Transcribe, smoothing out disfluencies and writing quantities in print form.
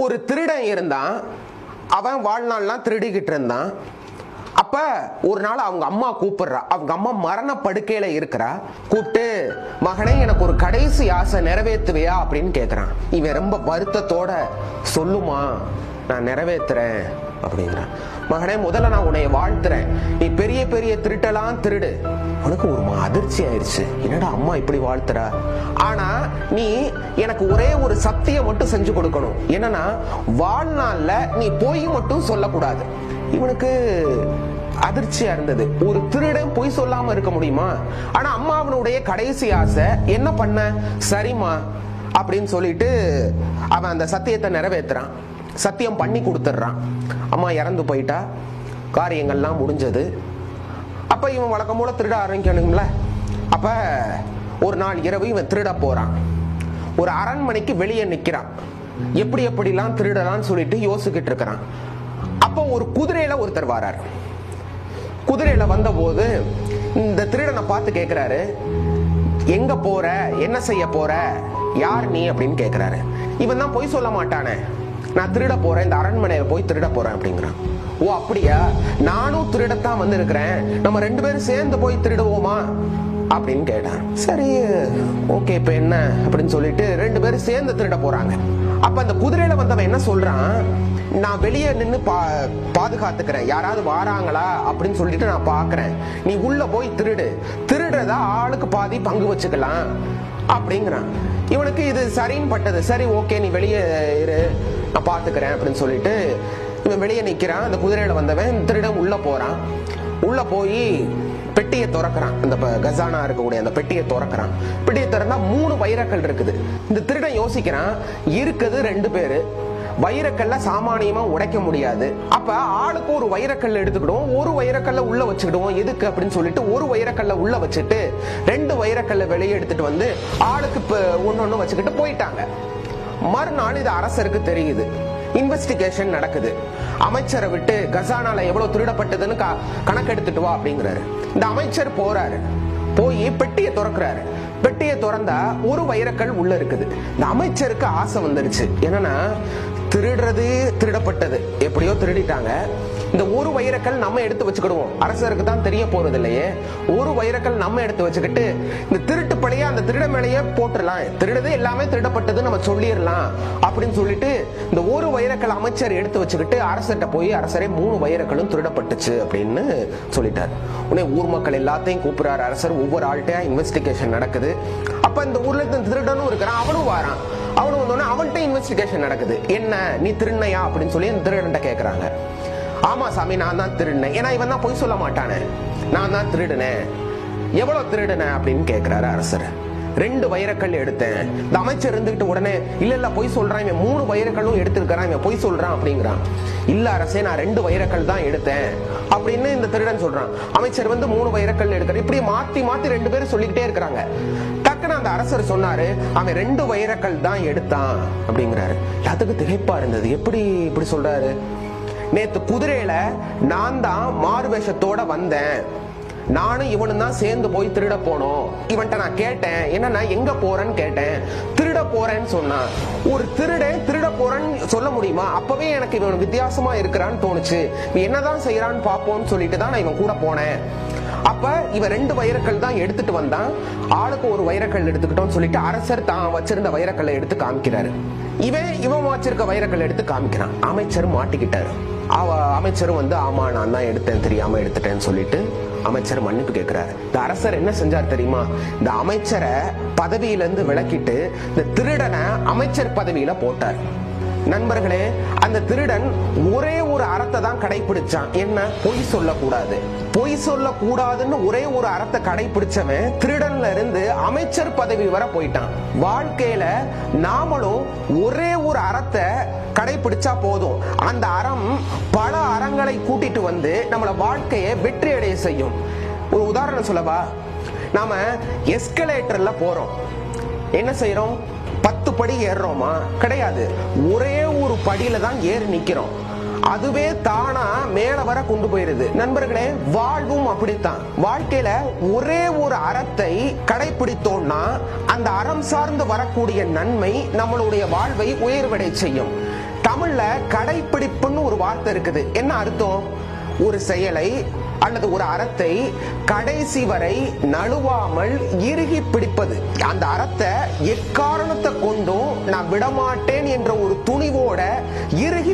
ஒரு திருடன் இருந்தான். அவன் வாழ்நாள்லாம் திருடிக்கிட்டு இருந்தான். அப்ப ஒரு நாள் அவங்க அம்மா கூப்பிடுறா. அவங்க அம்மா மரண படுக்கையில இருக்கிறா. கூப்பிட்டு, மகனே எனக்கு ஒரு கடைசி ஆசை நிறைவேற்றுவியா அப்படின்னு கேட்கிறான். இவன் ரொம்ப வருத்தத்தோட, சொல்லுமா நான் நிறைவேற்றுறேன் அப்படிங்கிறான். மகனே முதல்ல நான் உன்னை வாழ்த்துறேன், நீ பெரிய பெரிய திருட்டெல்லாம் திருடு. உனக்கு ஒரு அதிர்ச்சி ஆயிடுச்சு, என்னடா அம்மா இப்படி வாழ்த்துறா. ஆனா நீ எனக்கு ஒரே ஒரு சத்தியம் மட்டும் செஞ்சு கொடுக்கணும். என்னன்னா, வாழ்நாள்ல நீ பொய் மட்டும் சொல்லக்கூடாது. இவனுக்கு அதிர்ச்சியா இருந்தது. ஒரு திருடன் பொய் சொல்லாம இருக்க முடியுமா? ஆனா அம்மா அவனுடைய கடைசி ஆசை. என்ன பண்ண? சரிம்மா அப்படின்னு சொல்லிட்டு அவன் அந்த சத்தியத்தை நிறைவேற்றுறான். சத்தியம் பண்ணி கொடுத்துட்றான். அம்மா இறந்து போயிட்டா, காரியங்கள்லாம் முடிஞ்சது. அப்ப இவன் வழக்கம் போல திருட ஆரம்பிக்கணும்ல. அப்ப ஒரு நாள் இரவு இவன் திருட போறான். ஒரு அரண்மனைக்கு வெளியே நிக்கிறான். எப்படி எப்படிலாம் திருடலான்னு சொல்லிட்டு யோசிக்கிட்டு இருக்கிறான். அப்போ ஒரு குதிரையில ஒருத்தர் வராரு. குதிரையில வந்த போது இந்த திருடனை பார்த்து கேட்கிறாரு, எங்க போற, என்ன செய்ய போற, யார் நீ அப்படின்னு கேட்கிறாரு. இவன் தான் பொய் சொல்ல மாட்டானே, நான் திருட போறேன், இந்த அரண்மனையில போய் திருட போறேன் அப்படிங்கிறான். ஓ அப்படியா, நானும் திருடத்தான் வந்து இருக்கிறேன், நம்ம 2 பேரும் சேர்ந்து போய் திருடுவோமா அப்படின்னு கேட்டான். சரி ஓகே, இப்ப என்ன அப்படின்னு சொல்லிட்டு 2 பேரும் சேர்ந்து திருட போறாங்க. அப்ப அந்த குதிரையில வந்தவன் என்ன சொல்றான், நான் வெளியே நின்று பாதுகாத்துக்கிறேன், யாராவது வாராங்களா அப்படின்னு சொல்லிட்டு நான் பாக்குறேன், நீ உள்ள போய் திருடு, திருடுறதா ஆளுக்கு பாதி பங்கு வச்சுக்கலாம் அப்படிங்கிறான். இவனுக்கு இது சரின்னு பட்டது. சரி ஓகே, நீ வெளியே இரு, நான் பாத்துக்கிறேன் அப்படின்னு சொல்லிட்டு இவன் வெளியே நிக்கிறான். அந்த குதிரையில வந்தவன் திருடன் உள்ள போறான். உள்ள போய் பெட்டியை திறக்கிறான். அந்த கசானா இருக்கக்கூடிய அந்த பெட்டியை திறக்கிறான். பெட்டியை திறந்தா 3 வைரக்கல் இருக்குது. இந்த திருடன் யோசிக்கிறான், இருக்குது 2 பேரு, வைரக்கல்ல சாமானியமா உடைக்க முடியாது. அப்ப ஆளுக்கு ஒரு வைரக்கல்ல எடுத்துக்கிடுவோம், ஒரு வைரக்கல்ல உள்ள வச்சுக்கிடுவோம். எதுக்கு அப்படின்னு சொல்லிட்டு ஒரு வைரக்கல்ல உள்ள வச்சுட்டு 2 வைரக்கல்ல வெளியே எடுத்துட்டு வந்து ஆளுக்கு ஒன்னொன்னு வச்சுக்கிட்டு போயிட்டாங்க. மறுநாள் இது அரசருக்கு தெரியுது. இன்வெஸ்டிகேஷன் நடக்குது. அமைச்சரை விட்டு கசானால எவ்வளவு திருடப்பட்டதுன்னு கணக்கெடுத்துட்டு வா அப்படிங்கிறாரு. இந்த அமைச்சர் போறாரு. போய் பெட்டியை திறக்கிறாரு. பெட்டியை திறந்தா ஒரு வைரக்கல் உள்ள இருக்குது. இந்த அமைச்சருக்கு ஆசை வந்துருச்சு. என்னன்னா, திருடுறது திருடப்பட்டது, எப்படியோ திருடிட்டாங்க, இந்த ஒரு வைரக்கல் நம்ம எடுத்து வச்சுக்கிடுவோம், அரசருக்கு தான் தெரிய போறது இல்லையே, ஒரு வைரக்கல் நம்ம எடுத்து வச்சுக்கிட்டு இந்த திருட்டு பழைய அந்த திருட மேலேயே போட்டுடலாம், திருடது எல்லாமே திருடப்பட்டது நம்ம சொல்லிடலாம் அப்படின்னு சொல்லிட்டு இந்த ஒரு வைரக்கல் அமைச்சர் எடுத்து வச்சுக்கிட்டு அரசர்கிட்ட போய், அரசரே 3 வைரக்கலும் திருடப்பட்டுச்சு அப்படின்னு சொல்லிட்டார். உடனே ஊர் மக்கள் எல்லாத்தையும் கூப்பிடுறாரு அரசர். ஒவ்வொரு ஆள்கிட்டயா இன்வெஸ்டிகேஷன் நடக்குது. அப்ப இந்த ஊர்ல இந்த திருடனும் இருக்கிறான், அவனும் வாரான். அவனு வந்தோடனே அவன்கிட்ட இன்வெஸ்டிகேஷன் நடக்குது. என்ன நீ திருநையா அப்படின்னு சொல்லி இந்த திருடன்ட்ட கேட்கறாங்க. ஆமா சாமி, நான் தான் திருடினேன். ஏன்னா இவன் தான் பொய் சொல்ல மாட்டானே, நான் தான் திருடினேன். எவ்வளவு திருடினேன் அப்படின்னு கேட்கிறாரு அரசர். 2 வைரக்கல் எடுத்தேன். இந்த அமைச்சர் இருந்துகிட்டு உடனே, இல்ல பொய் சொல்றான், இவன் 3 வைரக்கல்லும் எடுத்திருக்கிறான், இவன் பொய் சொல்றான் அப்படிங்கிறான். இல்ல அரசே, நான் 2 வைரக்கல் தான் எடுத்தேன் அப்படின்னு இந்த திருடன் சொல்றான். அமைச்சர் வந்து 3 வைரக்கல் எடுக்கிற. இப்படி மாத்தி மாத்தி 2 பேரும் சொல்லிக்கிட்டே இருக்கிறாங்க. டக்குன்னு அந்த அரசர் சொன்னாரு, அவன் 2 வைரக்கல் தான் எடுத்தான் அப்படிங்கிறாரு. எல்லாத்துக்கும் திகைப்பா இருந்தது. எப்படி இப்படி சொல்றாரு? நேத்து குதிரையில நான் தான் மாறு வேஷத்தோட வந்தேன், நானும் இவனும் தான் சேர்ந்து போய் திருட போனோம். இவன்ட்ட நான் கேட்டேன், என்னன்னா எங்க போறேன்னு கேட்டேன். திருட போறேன்னு சொன்னான். ஒரு திருட போறேன்னு சொல்ல முடியுமா? அப்பவே எனக்கு இவன் வித்தியாசமா இருக்கிறான்னு தோணுச்சு. இவன் என்னதான் செய்யறான்னு பாப்போம்னு சொல்லிட்டு தான் நான் இவன் கூட போனேன். அப்ப இவன் 2 வைரக்கல் தான் எடுத்துட்டு வந்தான், ஆளுக்கு ஒரு வைரக்கல் எடுத்துக்கிட்டோம்னு சொல்லிட்டு அரசர் தான் வச்சிருந்த வைரக்கல்லை எடுத்து காமிக்கிறாரு. இவன் வச்சிருக்க வைரக்கல் எடுத்து காமிக்கிறான். அமைச்சர் மாட்டிக்கிட்டாரு. அமைச்சரும் வந்து, ஆமா நான் தான் எடுத்தேன், தெரியாம எடுத்துட்டேன்னு சொல்லிட்டு அமைச்சர் மன்னிப்பு கேட்கிறாரு. இந்த அரசர் என்ன செஞ்சார் தெரியுமா? இந்த அமைச்சரை பதவியிலிருந்து விலக்கிட்டு இந்த திருடனை அமைச்சர் பதவியில போட்டார். நண்பர்களே, அந்த திருடன் ஒரே ஒரு அறத்தை தான் கடைபிடிச்சான். என்ன? பொய் சொல்லக்கூடாது. பொய் சொல்லக்கூடாதுன்னு ஒரே ஒரு அறத்தை கடைபிடிச்சவன் திருடன்ல இருந்து அமைச்சர் பதவி வர போயிட்டான். வாழ்க்கையில நாமளும் ஒரே ஒரு அறத்தை கடைபிடிச்சா போதும், அந்த அறம் பல அறங்களை கூட்டிட்டு வந்து நம்மள வாழ்க்கையை வெற்றி அடைய செய்யும். ஒரு உதாரணம் சொல்லவா? நாம எஸ்கலேட்டர்ல போறோம், என்ன செய்யறோம்? 10 படி ஏறுறோமா? கிடையாது. ஒரே ஒரு படியில தான் ஏறி நிக்கிறோம். அதுவே தானா மேல வர கொண்டு போயிருது. நண்பர்களே, வாழ்வும் அப்படித்தான். வாழ்க்கையில ஒரே ஒரு அறத்தை கடைபிடித்தோம்னா அந்த அறம் சார்ந்து வரக்கூடிய நன்மை நம்மளுடைய வாழ்வை உயர்வடை செய்யும். தமிழ்ல கடைப்பிடிப்புன்னு ஒரு வார்த்தை இருக்குது. என்ன அர்த்தம்? ஒரு செயலை அல்லது ஒரு அறத்தை கடைசி வரை நழுவாமல் இறுகி பிடிப்பது. அந்த அறத்தை எக்காரணத்தை கொண்டும் நான் விடமாட்டேன் என்ற ஒரு துணிவோட இறுகி